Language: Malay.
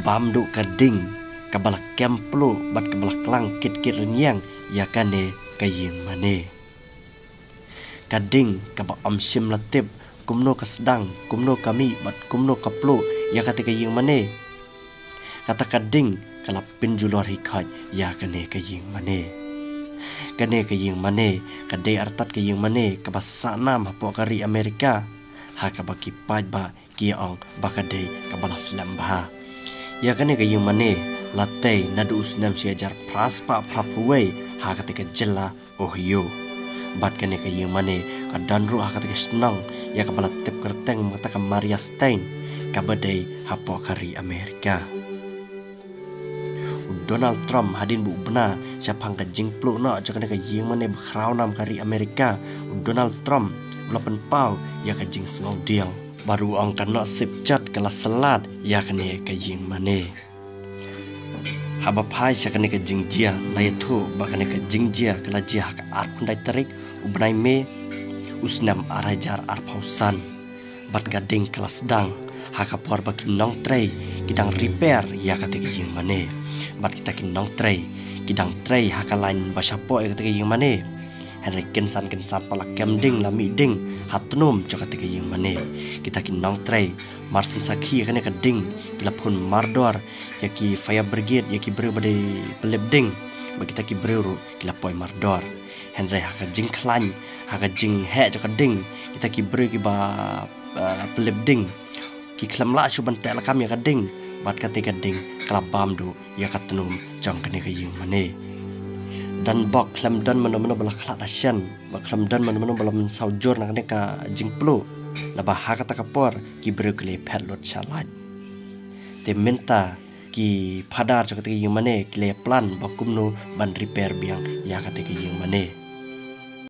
bam du kading kabalak kemplu bat kabalak lang kit renyang ya kane kaying mane kading kabak amsim latib kumno kasdang kumno kami bat kumno kaplu ya kate kaying mane kata kading kalap pinjulor hikai ya kane kaying mane kane kaying mane kade artat kaying mane kabasa nam hapo kari Amerika ha kabaki paj ba kiong bakade kabalas lambah ya kane kaying mane latte nadu usnam siajar praspa prapuwe ha kate kejela ohyo bat kane kaying mane kadanru ha kate senang ya kabalat tip kerteng mata ka Maria Stein kabade hapo kari Amerika Donald Trump hadin bu bena siapang ka jingplu no jakane ka ying mane bakraw nam kari Amerika Donald Trump lapan pau ya ka jing sngau diang baru ang kana sip chat kala salat ya kane ka ying mane haba phai sakane ka jing jia lai thu bakane ka jing jia kala jia ka ar khundai tarik ubnai me usnam arajar ar pausan bat gading kelas dang haka por bakin nong tray kidang repair ya kate ka ying mane bat kita kinong tray kidang tray haka lain basapo ya kate ka ying mane henry kensan palak kemding lami ding hatnum cho kate ka ying mane kita kinong tray marsin sakhi kane ka ding kilapun mardor yaki fire brigade yaki breu bade pelebding bagi kita ki breu kilapoi mardor henry haka jing klan haka jing he cho ka ding kita ki breu ki ba pelebding ki klamla chuban tel kam ya ka ding bat kate ka ding klabam du ya katnum jang kane ka ying mane dan bak klam dan mana-mana bala klat asyan bak klam dan mana-mana bala men saujur nak ka jingplu la ba ha kata kapor ki brukle phetlot chalat te minta ki phadar chakate ying mane kle plan bakumno ban repair biang ya kate ying mane